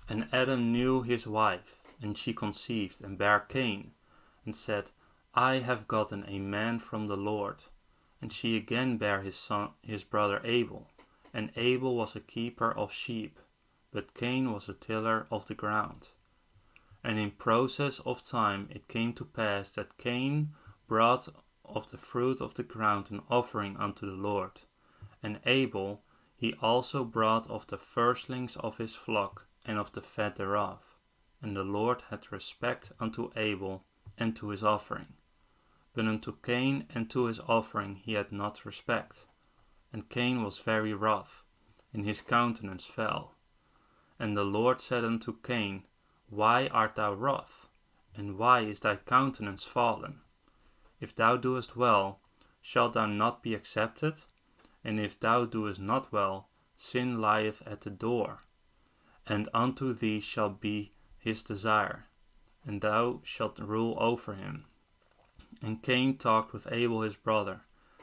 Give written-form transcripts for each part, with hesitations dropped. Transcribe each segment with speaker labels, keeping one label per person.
Speaker 1: And Adam knew his wife, and she conceived and bare Cain, and said, I have gotten a man from the Lord. And she again bare his brother Abel. And Abel was a keeper of sheep, but Cain was a tiller of the ground. And in process of time it came to pass that Cain brought of the fruit of the ground an offering unto the Lord. And Abel he also brought of the firstlings of his flock, and of the fat thereof. And the Lord had respect unto Abel and to his offering. But unto Cain and to his offering he had not respect. And Cain was very wroth, and his countenance fell. And the Lord said unto Cain, Why art thou wroth? And why is thy countenance fallen? If thou doest well, shalt thou not be accepted? And if thou doest not well, sin lieth at the door. And unto thee shall be his desire, and thou shalt rule over him. And Cain talked with Abel his brother.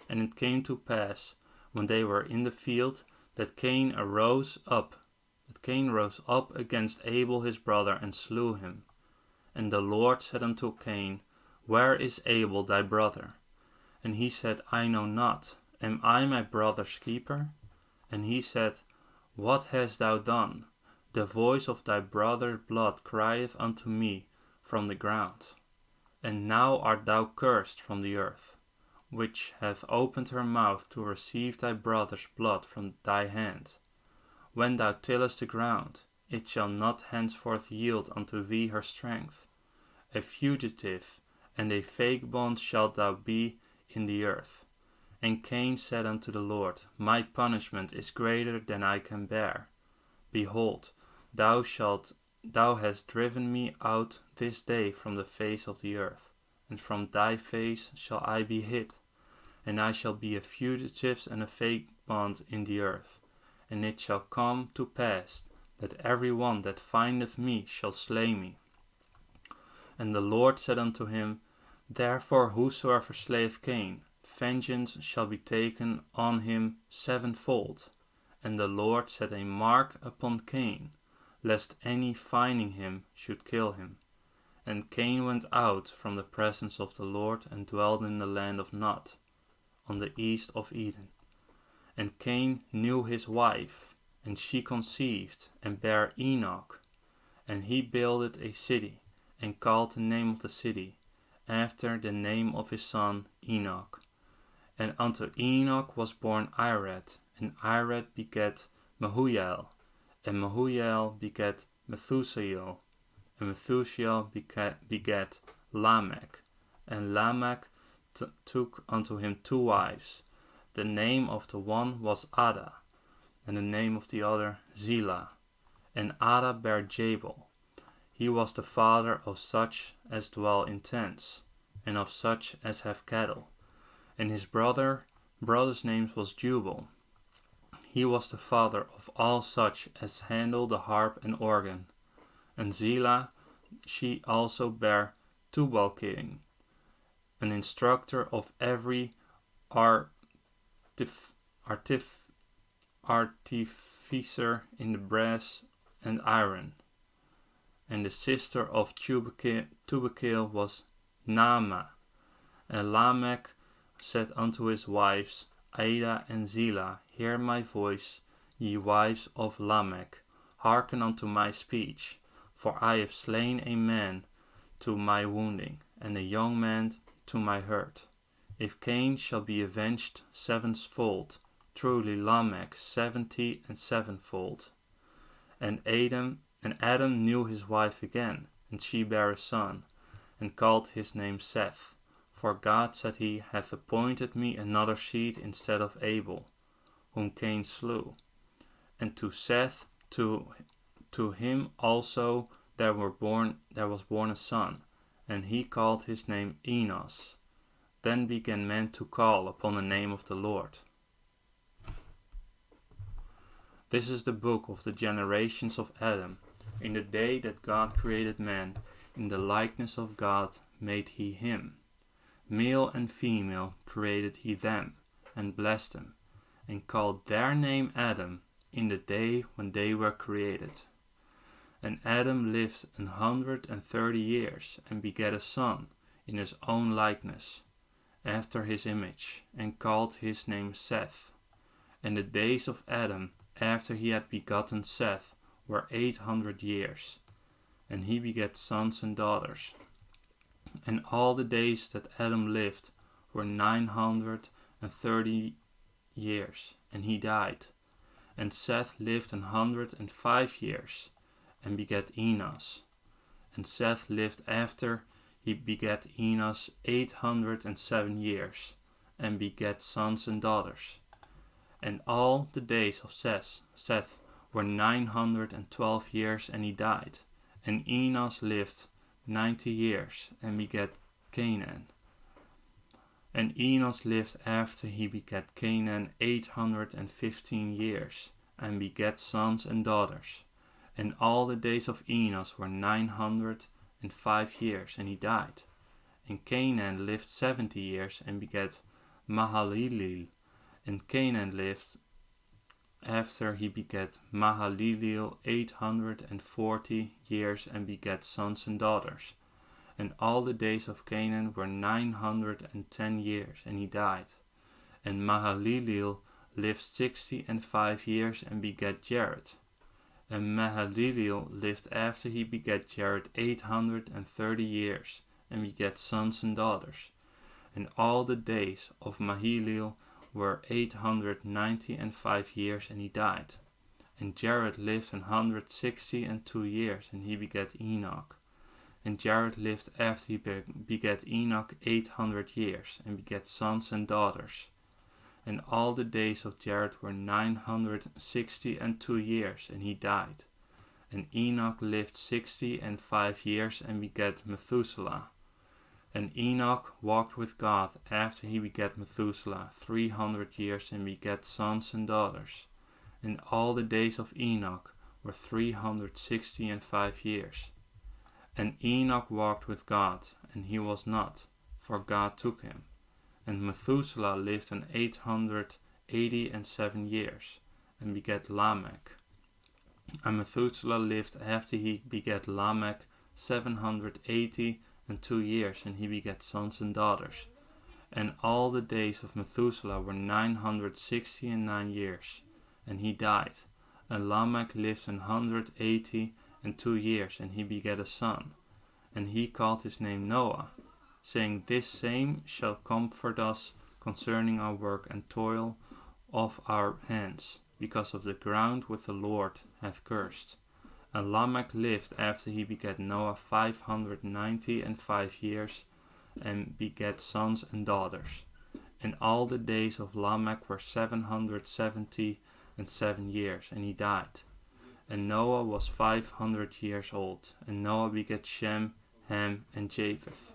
Speaker 1: And it came to pass, when they were in the field, that Cain rose up against Abel his brother, and slew him. And the Lord said unto Cain, Where is Abel thy brother? And he said, I know not. Am I my brother's keeper? And he said, What hast thou done? The voice of thy brother's blood crieth unto me from the ground. And now art thou cursed from the earth, which hath opened her mouth to receive thy brother's blood from thy hand. When thou tillest the ground, it shall not henceforth yield unto thee her strength. A fugitive and a vagabond shalt thou be in the earth. And Cain said unto the Lord, My punishment is greater than I can bear. Behold, thou hast driven me out this day from the face of the earth, and from thy face shall I be hid. And I shall be a fugitive and a vagabond in the earth. And it shall come to pass that every one that findeth me shall slay me. And the Lord said unto him, Therefore whosoever slayeth Cain, vengeance shall be taken on him sevenfold. And the Lord set a mark upon Cain, lest any finding him should kill him. And Cain went out from the presence of the Lord, and dwelt in the land of Nod, on the east of Eden. And Cain knew his wife, and she conceived, and bare Enoch. And he builded a city, and called the name of the city, after the name of his son Enoch. And unto Enoch was born Irad, and Irad begat Mehujael, and Mehujael begat Methusael, and Methusael begat Lamech. And Lamech took unto him 2 wives. The name of the one was Ada, and the name of the other Zillah. And Ada bare Jabal. He was the father of such as dwell in tents, and of such as have cattle. And his brother's name was Jubal. He was the father of all such as handle the harp and organ. And Zillah, she also bare Tubal-Cain, an instructor of every artificer in the brass and iron. And the sister of Tubal-Cain was Naamah. And Lamech said unto his wives, Ada and Zillah, hear my voice, ye wives of Lamech, hearken unto my speech, for I have slain a man to my wounding, and a young man to my hurt. If Cain shall be avenged sevenfold, truly Lamech 77fold. And Adam knew his wife again, and she bare a son, and called his name Seth. For God, said he, hath appointed me another seed instead of Abel, whom Cain slew. And to Seth, to him also there was born a son, and he called his name Enos. Then began men to call upon the name of the Lord. This is the book of the generations of Adam. In the day that God created man, in the likeness of God made he him. Male and female created he them, and blessed them, and called their name Adam, in the day when they were created. And Adam lived 130 years, and begat a son in his own likeness, after his image, and called his name Seth. And the days of Adam, after he had begotten Seth, were 800 years, and he begat sons and daughters. And all the days that Adam lived were 930 years, and he died. And Seth lived 105 years, and begat Enos. And Seth lived after he begat Enos 807 years, and begat sons and daughters. And all the days of Seth were 912 years, and he died. And Enos lived 90 years, and begat Canaan. And Enos lived after he begat Canaan 815 years, and begat sons and daughters. And all the days of Enos were 905 years, and he died. And Canaan lived 70 years, and begat Mahalaleel. And Canaan lived after he begat Mahalaleel 840 years, and begat sons and daughters. And all the days of Canaan were 910 years, and he died. And Mahalaleel lived 65 years, and begat Jared. And Mahalaleel lived after he begat Jared 830 years, and begat sons and daughters. And all the days of Mahalaleel were 895 years, and he died. And Jared lived 162 years, and he begat Enoch. And Jared lived after he begat Enoch 800 years, and begat sons and daughters. And all the days of Jared were 962 years, and he died. And Enoch lived 65 years, and begat Methuselah. And Enoch walked with God after he begat Methuselah 300 years, and begat sons and daughters. And all the days of Enoch were 365 years. And Enoch walked with God, and he was not, for God took him. And Methuselah lived 887 years, and begat Lamech. And Methuselah lived after he begat Lamech 782 years, and he begat sons and daughters. And all the days of Methuselah were 969 years, and he died. And Lamech lived 182 years, and he begat a son. And he called his name Noah, saying, This same shall comfort us concerning our work and toil of our hands, because of the ground which the Lord hath cursed. And Lamech lived after he begat Noah 595 years, and begat sons and daughters. And all the days of Lamech were 777 years, and he died. And Noah was 500 years old, and Noah begat Shem, Ham, and Japheth.